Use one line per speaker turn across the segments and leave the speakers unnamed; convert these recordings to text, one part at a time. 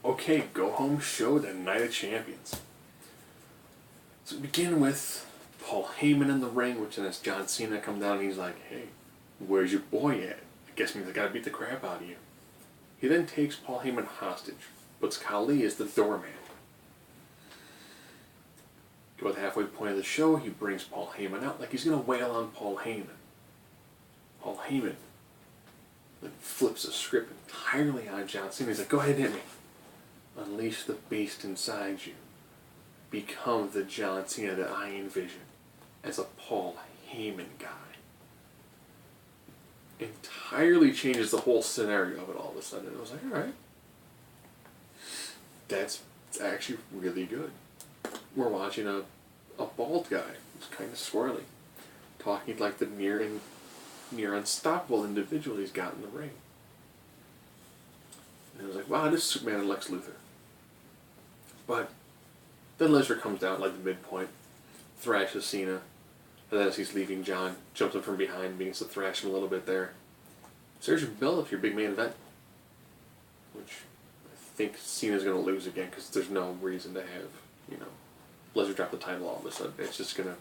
Okay, go home show, the Night of Champions. So we begin with Paul Heyman in the ring, which then has John Cena come down and he's like, hey, where's your boy at? I guess means I gotta beat the crap out of you. He then takes Paul Heyman hostage, puts Khali as the doorman. About the halfway point of the show, he brings Paul Heyman out like he's gonna wail on Paul Heyman. Paul Heyman then flips the script entirely on John Cena. He's like, go ahead and hit me. Unleash the beast inside you. Become the John Cena that I envision as a Paul Heyman guy. Entirely changes the whole scenario of it all of a sudden. I was like, alright. That's actually really good. We're watching a bald guy who's kind of swirly, talking like the near unstoppable individual he's got in the ring. And I was like, wow, this is Superman and Lex Luthor. But then Lesnar comes down like the midpoint, thrashes Cena, and then as he's leaving, John jumps up from behind, begins to thrash him a little bit there. There's your build up your big main event, which I think Cena's going to lose again because there's no reason to have, Lesnar drop the title all of a sudden. It's just going to,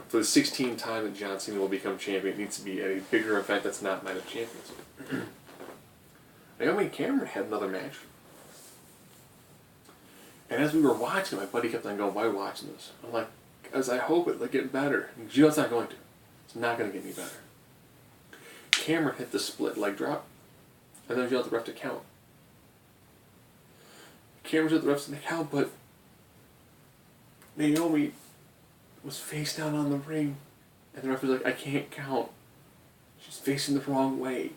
for the 16th time that John Cena will become champion, it needs to be at a bigger event that's not Night of Champions. Naomi and Cameron had another match. And as we were watching, my buddy kept on going, why are we watching this? I'm like, as I hope it'll get better. You know it's not going to. It's not going to get any better. Cameron hit the split leg drop, and then yelled at the ref to count. Cameron yelled at the ref to count, but Naomi was face down on the ring, and the ref was like, I can't count. She's facing the wrong way.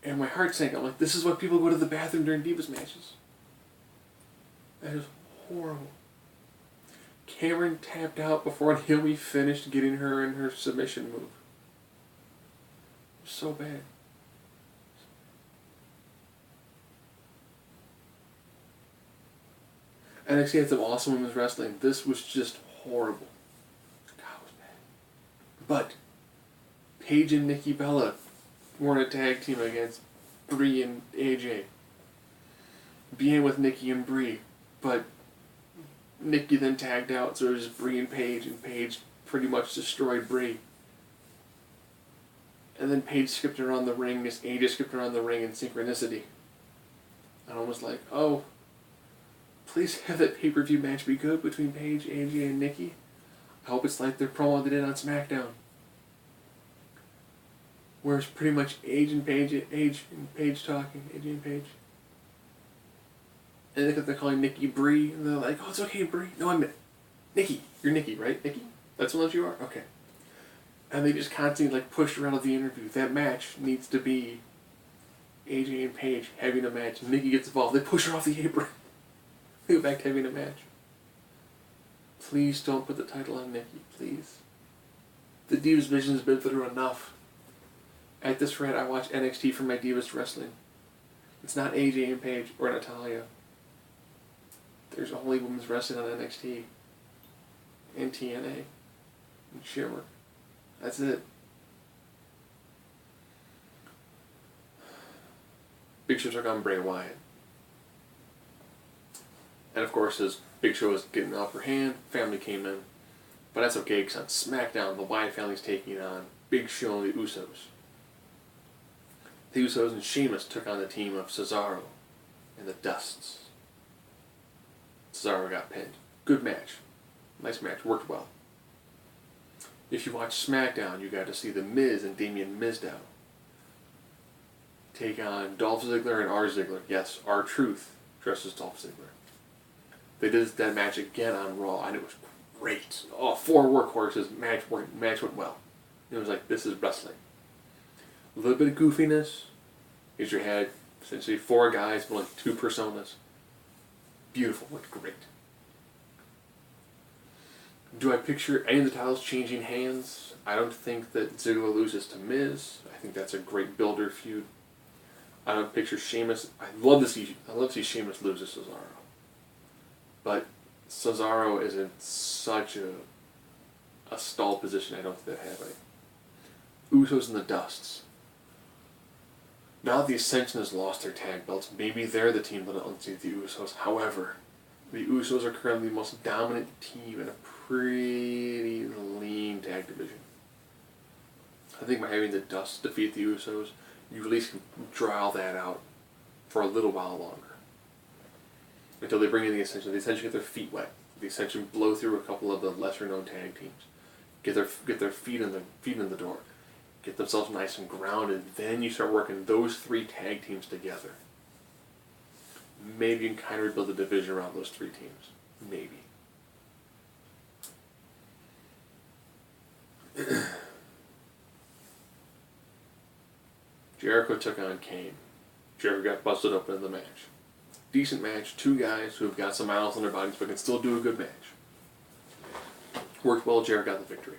And my heart sank. I'm like, this is why people go to the bathroom during Divas matches. That is horrible. Cameron tapped out before Naomi finished getting her in her submission move. So bad. NXT had some awesome women's wrestling. This was just horrible. God, it was bad. But Paige and Nikki Bella weren't a tag team against Brie and AJ. Being with Nikki and Brie, but Nikki then tagged out, so it was just Brie and Paige pretty much destroyed Brie. And then Paige skipped around the ring as AJ skipped around the ring in synchronicity. And I was like, oh, please have that pay-per-view match be good between Paige, AJ, and Nikki. I hope it's like their promo they did on SmackDown. Where it's pretty much AJ and Paige talking, AJ and Paige. And they're calling Nikki Brie, and they're like, oh, it's okay, Brie. No, I'm Nikki. You're Nikki, right? Nikki? That's the one you are? Okay. And they just constantly pushed her out of the interview. That match needs to be AJ and Paige having a match. Nikki gets involved. They push her off the apron. They go back to having a match. Please don't put the title on Nikki, please. The Divas Vision has been through enough. At this rate, I watch NXT for my Divas wrestling. It's not AJ and Paige or Natalya. There's only women's wrestling on NXT. And TNA. And Shimmer. That's it. Big Show took on Bray Wyatt. And of course, as Big Show was getting the upper hand, family came in. But that's okay, because on SmackDown, the Wyatt family's taking on Big Show and the Usos. The Usos and Sheamus took on the team of Cesaro and the Dusts. Cesaro got pinned. Good match. Nice match. Worked well. If you watch SmackDown, you got to see The Miz and Damien Mizdow take on Dolph Ziggler and R. Ziggler. Yes, R-Truth dressed as Dolph Ziggler. They did that match again on Raw, and it was great. Oh, 4 workhorses. Match went well. It was like, this is wrestling. A little bit of goofiness. Because you had essentially 4 guys, but like 2 personas. Beautiful. Looked great. Do I picture any of the titles changing hands? I don't think that Ziggler loses to Miz. I think that's a great builder feud. I don't picture Sheamus. I love to see Sheamus lose to Cesaro. But Cesaro is in such a stalled position. I don't think that happening. Usos and the Dusts. Now that the Ascension has lost their tag belts, maybe they're the team that unseat the Usos. However, the Usos are currently the most dominant team in a pretty lean tag division. I think by having the Dust defeat the Usos, you at least can draw that out for a little while longer. Until they bring in the Ascension. The Ascension get their feet wet. The Ascension blow through a couple of the lesser-known tag teams. Get their feet in the door. Get themselves nice and grounded. Then you start working those 3 tag teams together. Maybe you can kind of rebuild a division around those 3 teams. Maybe. Jericho took on Kane. Jericho got busted open in the match. Decent match. 2 guys who have got some miles on their bodies but can still do a good match. Worked well. Jericho got the victory.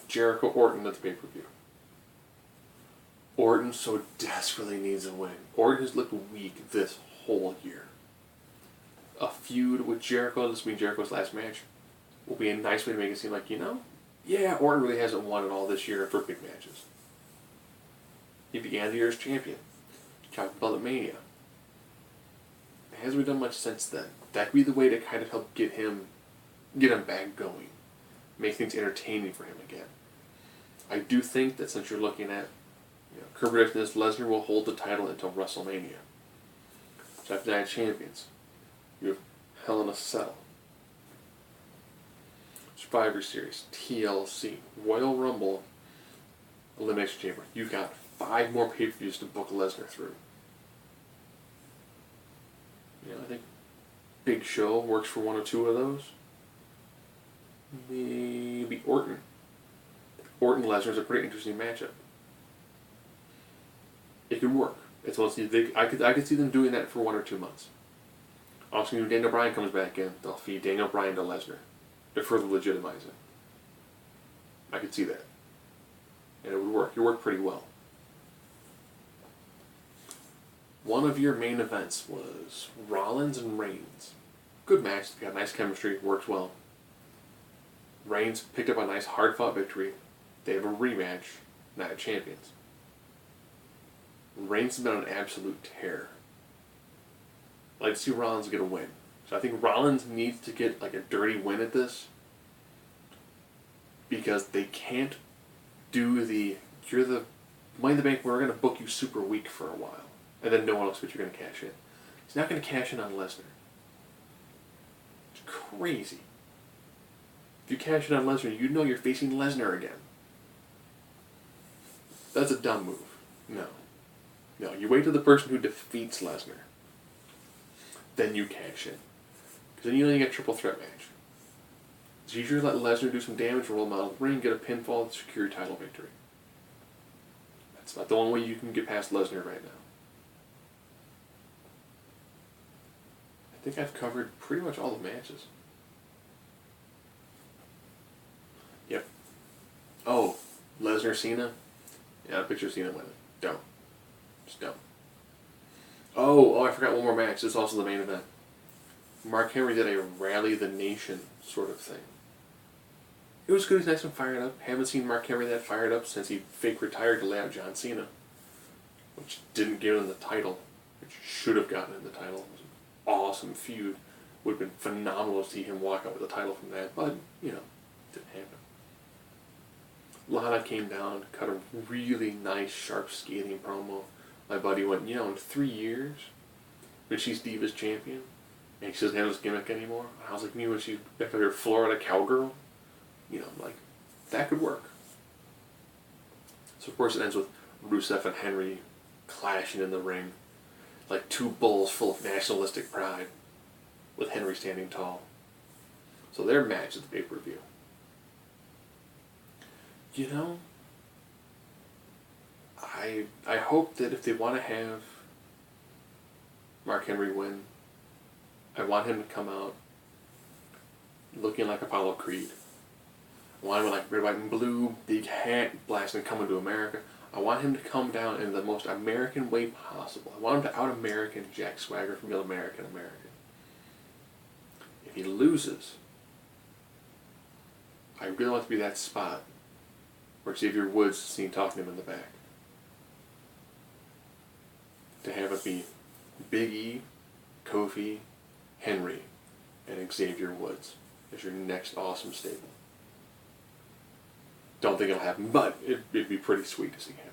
Jericho Orton at the pay-per-view. Orton so desperately needs a win. Orton has looked weak this whole year. A feud with Jericho, this being Jericho's last match, will be a nice way to make it seem like, yeah, Orton really hasn't won it all this year for big matches. He began the year as champion. Talked about the Mania. It hasn't really done much since then. That could be the way to kind of help get him back going. Make things entertaining for him again. I do think that since you're looking at, current prediction is Lesnar will hold the title until WrestleMania. So after that, champions. You have Hell in a Cell. Survivor Series, TLC, Royal Rumble, Elimination Chamber. You've got 5 more pay-per-views to book Lesnar through. I think Big Show works for 1 or 2 of those. Maybe Orton. Orton-Lesnar is a pretty interesting matchup. It could work. I could see them doing that for 1 or 2 months. Also, when Daniel Bryan comes back in, they'll feed Daniel Bryan to Lesnar to further legitimize it. I could see that. And it would work. It would work pretty well. One of your main events was Rollins and Reigns. Good match. They got nice chemistry. Works well. Reigns picked up a nice hard-fought victory. They have a rematch. Night of Champions. Reigns has been on an absolute tear. I'd like to see Rollins get a win. So I think Rollins needs to get a dirty win at this. Because they can't do you're the Money in the Bank, we're going to book you super weak for a while. And then no one else but you're going to cash in. He's not going to cash in on Lesnar. It's crazy. If you cash in on Lesnar, you know you're facing Lesnar again. That's a dumb move. No, you wait till the person who defeats Lesnar. Then you cash in. Because then you only get a triple threat match. So you usually let Lesnar do some damage, roll him out of the ring, get a pinfall, and secure your title victory. That's about the only way you can get past Lesnar right now. I think I've covered pretty much all the matches. Yep. Oh, Lesnar, Cena? Yeah, I picture Cena winning. Don't. Just don't. Oh, I forgot one more match. This is also the main event. Mark Henry did a Rally the Nation sort of thing. It was good. He's nice and fired up. Haven't seen Mark Henry that fired up since he fake retired to lay out John Cena. Which didn't give him the title. Which should have gotten him the title. It was an awesome feud. Would have been phenomenal to see him walk out with the title from that. But, didn't happen. Lana came down, cut a really nice, sharp, scathing promo. My buddy went, in 3 years, when she's Divas champion, and she doesn't have this gimmick anymore. I was like, when she's back to her Florida cowgirl, that could work. So of course it ends with Rusev and Henry clashing in the ring, like 2 bulls full of nationalistic pride, with Henry standing tall. So their match at the pay-per-view. I hope that if they want to have Mark Henry win, I want him to come out looking like Apollo Creed. I want him with red, white, and blue, big hat, blasting Coming to America. I want him to come down in the most American way possible. I want him to out-American Jack Swagger from the American. If he loses, I really want to be that spot where Xavier Woods is seen talking to him in the back. to have it be Big E, Kofi, Henry, and Xavier Woods as your next awesome stable. Don't think it'll happen, but it'd be pretty sweet to see happen.